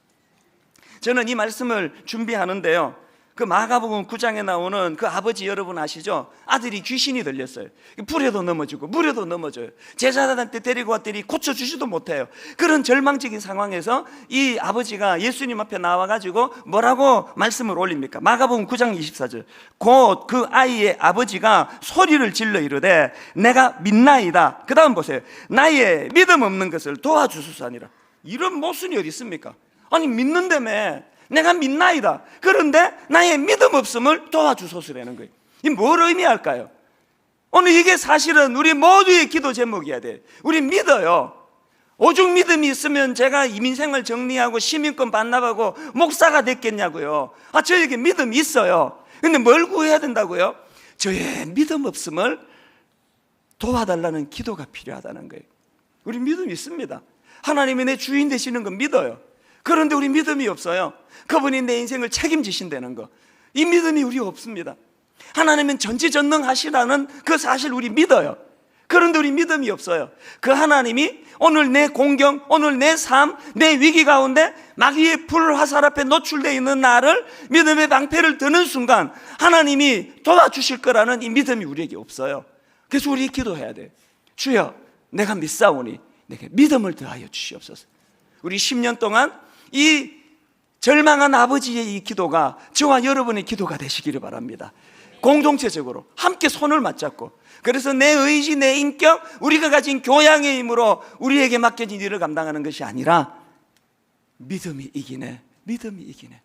저는 이 말씀을 준비하는데요, 그 마가복음 9장에 나오는 그 아버지 여러분 아시죠? 아들이 귀신이 들렸어요. 불에도 넘어지고 물에도 넘어져요. 제자들한테 데리고 왔더니 고쳐주지도 못해요. 그런 절망적인 상황에서 이 아버지가 예수님 앞에 나와가지고 뭐라고 말씀을 올립니까? 마가복음 9장 24절. 곧 그 아이의 아버지가 소리를 질러 이르되 내가 믿나이다. 그 다음 보세요. 나의 믿음 없는 것을 도와주소서 하니라. 이런 모순이 어디 있습니까? 아니 믿는다며, 내가 믿나이다. 그런데 나의 믿음 없음을 도와주소서라는 거예요. 이 뭘 의미할까요? 오늘 이게 사실은 우리 모두의 기도 제목이어야 돼. 우리 믿어요. 오죽 믿음이 있으면 제가 이민생활 정리하고 시민권 반납하고 목사가 됐겠냐고요. 저에게 믿음이 있어요. 근데 뭘 구해야 된다고요? 저의 믿음 없음을 도와달라는 기도가 필요하다는 거예요. 우리 믿음이 있습니다. 하나님이 내 주인 되시는 건 믿어요. 그런데 우리 믿음이 없어요. 그분이 내 인생을 책임지신다는 거, 이 믿음이 우리 없습니다. 하나님은 전지전능하시다는 그 사실 우리 믿어요. 그런데 우리 믿음이 없어요. 그 하나님이 오늘 내 공경, 오늘 내 삶, 내 위기 가운데 마귀의 불 화살 앞에 노출되어 있는 나를 믿음의 방패를 드는 순간 하나님이 도와주실 거라는 이 믿음이 우리에게 없어요. 그래서 우리 기도해야 돼요. 주여 내가 믿사오니 내게 믿음을 더하여 주시옵소서. 우리 10년 동안 이 절망한 아버지의 이 기도가 저와 여러분의 기도가 되시기를 바랍니다. 공동체적으로 함께 손을 맞잡고, 그래서 내 의지, 내 인격, 우리가 가진 교양의 힘으로 우리에게 맡겨진 일을 감당하는 것이 아니라 믿음이 이기네, 믿음이 이기네.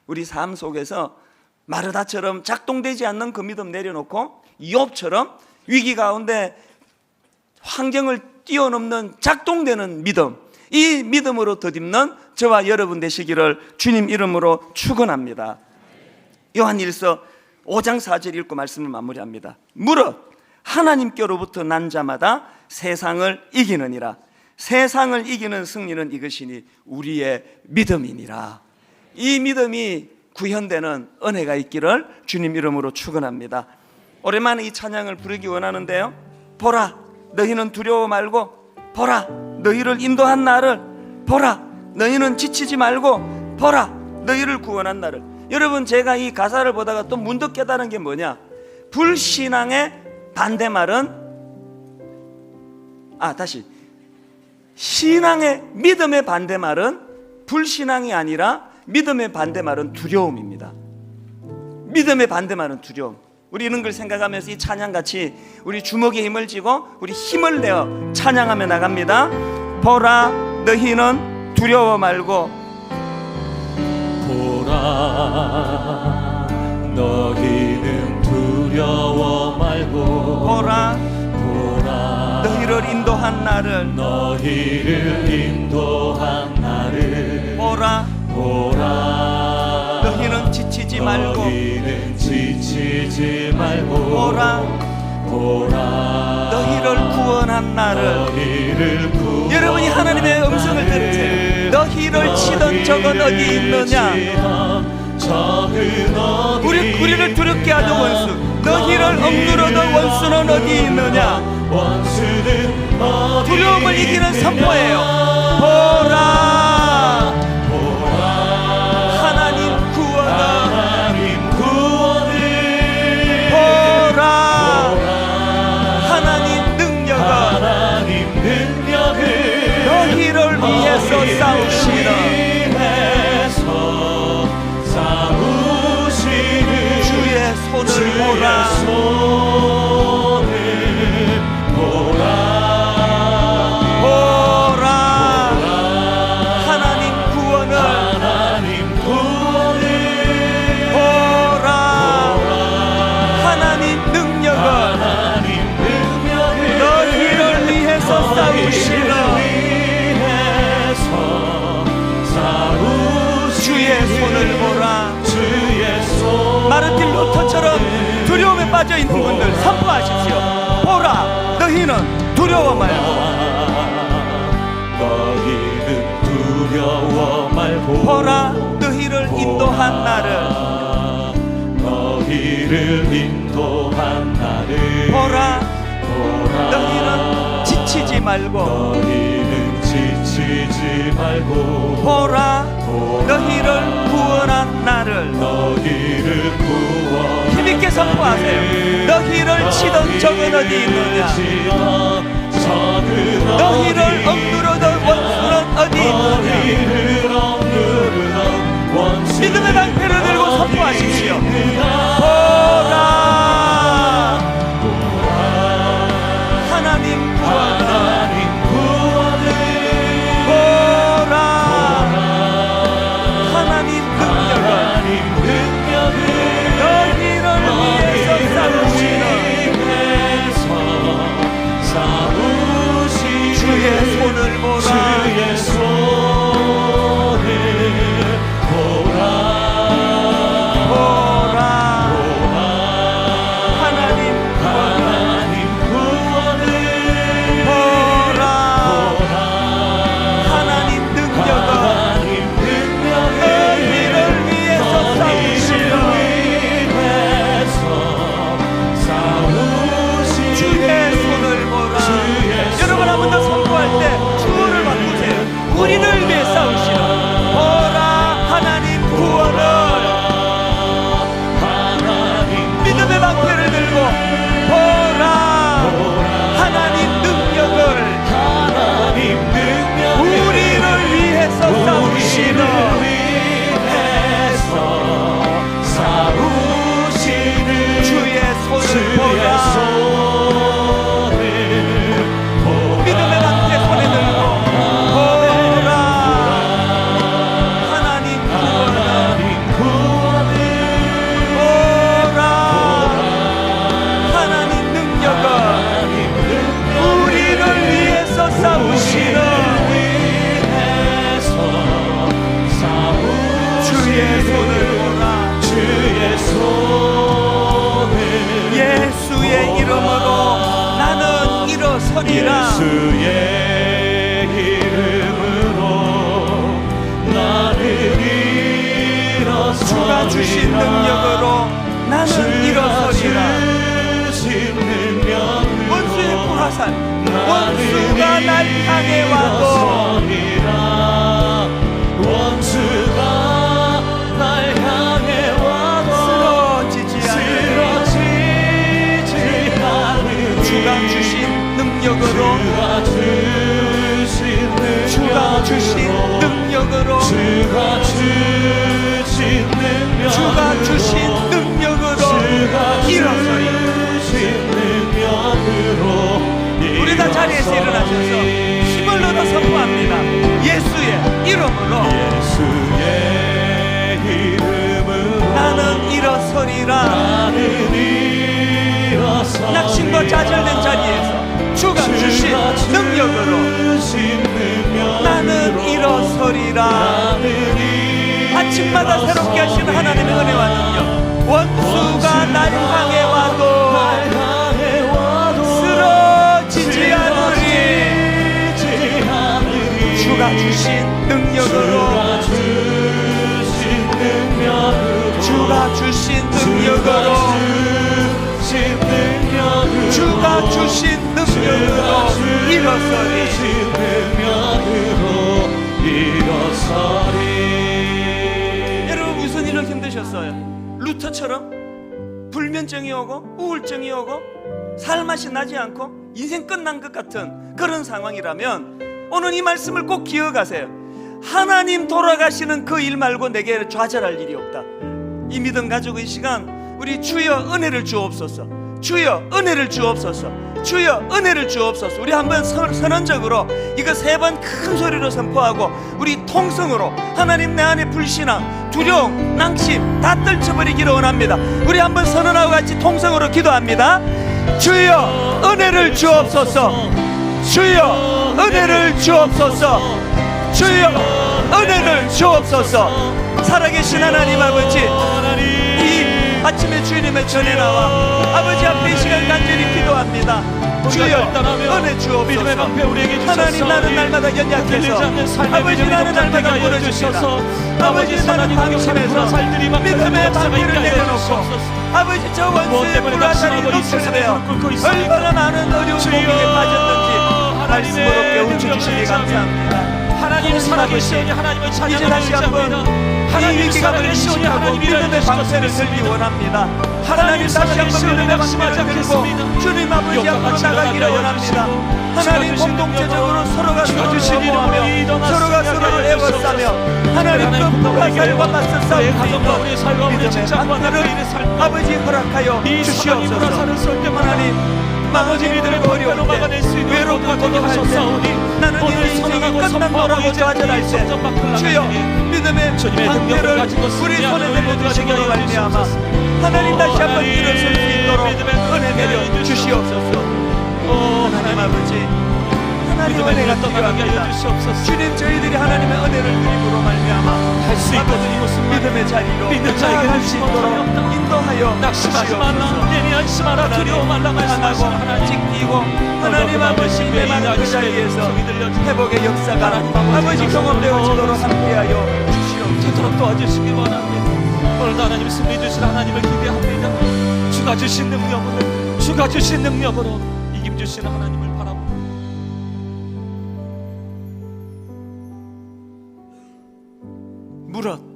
우리 삶 속에서 마르다처럼 작동되지 않는 그 믿음 내려놓고 욥처럼 위기 가운데 환경을 뛰어넘는 작동되는 믿음, 이 믿음으로 덧입는 저와 여러분 되시기를 주님 이름으로 축원합니다. 요한일서 5장 4절 읽고 말씀을 마무리합니다. 무릇 하나님께로부터 난 자마다 세상을 이기느니라. 세상을 이기는 승리는 이것이니 우리의 믿음이니라. 이 믿음이 구현되는 은혜가 있기를 주님 이름으로 축원합니다. 오랜만에 이 찬양을 부르기 원하는데요, 보라 너희는 두려워 말고, 보라 너희를 인도한 나를, 보라 너희는 지치지 말고, 보라 너희를 구원한 나를. 여러분, 제가 이 가사를 보다가 또 문득 깨달은 게 뭐냐, 불신앙의 반대말은 신앙의, 믿음의 반대말은 불신앙이 아니라 믿음의 반대말은 두려움입니다. 믿음의 반대말은 두려움. 우리 이런 걸 생각하면서 이 찬양같이 우리 주먹에 힘을 쥐고 우리 힘을 내어 찬양하며 나갑니다. 보라 너희는 두려워 말고, 보라 너희는 두려워 말고, 보라 보라 너희를 인도한 나를, 너희를 인도한 나를, 보라 보라 너희는 지치지 말고, 너희는 지치지 말고, 보라 보라 너희를 구원한 나를. 너희를 구원한 여러분이 하나님의 음성을 들으세요. 너희를 치던 적은 어디 있느냐? 우리를 두렵게 하던 원수, 너희를 억누르던 원수는 어디 있느냐? 두려움을 이기는 선포예요. 보라 하나님 구원을, 보라 하나님 능력을, 너희를 위해서 싸우시는 주의 손을 보라. 보라 하나님 구원을, 보라 하나님 능력을, 너희를 위해서 싸우시는 주의 손을 보라. 마르틴 루터처럼 두려움에 빠져 있는 분들 선포하십시오. 보라 너희는 두려워 말고 너희는 두려워 말고 보라 너희를 인도한 나를 너희를 인도한 나를 보라 너희는 지치지 말고 너희는 지치지 말고 보라 너희를 구원한 나를 너희를 구원 힘있게 선포하세요. 너희를 치던 적은 어디 있느냐 너희를 억누르던 원수는 어디 있느냐 믿음의 방패를 들고 선포하십시오. 보라 하나님 구원을 보라 하나님 능력을 너희를 위해서 싸우시는 주의 손을 보라 우리를 위해 싸우시는 보라 하나님 구원을 믿음의 방패를 들고 보라 하나님 능력을 우리를 위해서 싸우시는 주의 손을 보라 믿음의 방패 손에 들고 예수의 이름으로 나는 일어서리라 예수의 이름으로 나는 일어서리라 주가 주신 능력으로 나는 일어서리라 원수의 불화살 원수가 날 향해 와도 원수가 날 향해 와도 쓰러지지 않는 주가 주신 능력으로 주가 주신 능력으로 주가 주신 능력으로 일어서리 우리 다 자리에서 일어나셔서 힘을 얻어 선포합니다. 예수의 이름으로 나는 일어서리라 낙심과 좌절된 자리에서 주가 주신 능력으로 나는 일어서리라 아침마다 새롭게 하시는 하나님의 은혜와 능력 원수가 날 향해 와도 쓰러지지 않으리 주가 주신 능력으로 주가 주신 능력으로 주가 주신 능력으로 일어서리 여러분 무슨 일로 힘드셨어요? 루터처럼 불면증이 오고 우울증이 오고 살맛이 나지 않고 인생 끝난 것 같은 그런 상황이라면 오늘 이 말씀을 꼭 기억하세요. 하나님 돌아가시는 그 일 말고 내게 좌절할 일이 없다. 이 믿음 가지고 이 시간 우리 주여 은혜를 주옵소서 주여 은혜를 주옵소서 주여 은혜를 주옵소서 우리 한번 선언적으로 이거 3번 큰 소리로 선포하고 우리 통성으로 하나님 내 안에 불신앙 두려움 낭심 다 떨쳐버리기를 원합니다. 우리 한번 선언하고 같이 통성으로 기도합니다. 주여 은혜를 주옵소서 주여 은혜를 주옵소서 주여 은혜를 주옵소서 살아계신 하나님 아버지 이 아침에 주님의 전에 나와 아버지 앞에 이 시간 간절히 기도합니다. 주여 은혜 믿음의 방패 주옵소서. 우리에게 주셨사오니 하나님 나는 날마다 흔들리지 연약해서 않는 삶의 아버지 믿음이 나는 날마다 동작되게 하여 무너집니다. 주셔서 아버지 나는 하나님 방심해서 불화살들이 막 믿음의 역사가 방패를 있게 하여 내려놓고 주시옵소서. 아버지 저 무엇 원수의 때문에 불화살이 낙심하고 이 세상에 노출되어 무릎 꿇고 있습니까? 얼마나 많은 어려운 주여, 고민에 빠졌는지 하나님의 말씀으로 깨우쳐 주시니 능력을 감사합니다. 하나님 살아계시오니 하나님을 이제 찬양하고 다시 한번 의지합니다. 이 하나님 위기감을 살아계시오니 인식하고 하나님 믿음의 일하여 방패를 주시옵소서. 들기 원합니다. 하나님 하나님 다시 한번 살아계시오니 믿음의 낙심하지 방패를 들고 않겠습니다. 주님 아버지 욕과 앞으로 같이 나가기를 일어나게 원합니다. 하여 하나님 주시옵소서. 공동체적으로 서로가 주가 서로를 주신 이름으로 보호하며 일어나 서로가 승리하게 서로를 하여 애워싸며 주시옵소서. 하나님 그 불화살과 맞서 싸울 우리의 수 가정과 우리의 있는 삶과 우리의 믿음의 직장과 방패를 우리의 삶과 아버지 허락하여 이 사랑이 주시옵소서. 불화살을 쏠 때마다 하나님 아버지 믿음의 방패로 어려울 막아낼 수 때 있는 외롭고 것과 되게 고독할 때 하셨사오니 나는 오늘 내 인생이 선언하고 끝난 선포하고 거라고 이제 좌절할 때 성전 밖을 주여 나가니 믿음의 주님의 능력을 방패를 가지고 우리 승리하는 손에 우리 모두가 내려주심으로 되게 말미암아 하옵소서. 하나님 다시 한번 하나님, 일어설 수 있도록 믿음의 은혜 내려 능력을 주시옵소서. 하나님 아버지 하나님 믿음의 은혜가 눈을 떠나게 필요합니다. 하여 주시옵소서. 주님 저희들이 하나님의 은혜를 누림으로 말미암아 할 수 있거든 아버지 이곳은 믿음의 자리로 믿는 자에게 나아갈 수 있도록 낙심하지 없다. 인도하여 낙심하지 주시옵소서. 말라 예민하지 마라 두려워 말라 말씀하시는 하나고 하나님 지키고 하나님 아버지 내만 그 자리에서 회복의 역사가 아버지 경험되어지도록 함께하여 주시옵소서. 되도록 도와주시기 원합니다. 오늘도 하나님 승리 주신 하나님을 기대합니다. 주가 주신 능력으로 주가 주신 능력으로 이김 주시는 하나님을 바라봅니다. 무릇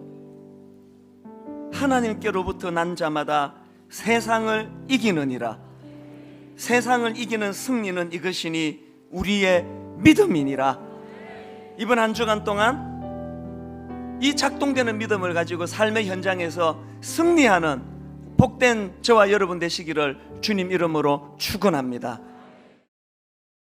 하나님께로부터 난 자마다 세상을 이기느니라. 세상을 이기는 승리는 이것이니 우리의 믿음이니라. 이번 한 주간 동안 이 작동되는 믿음을 가지고 삶의 현장에서 승리하는 복된 저와 여러분 되시기를 주님 이름으로 축원합니다.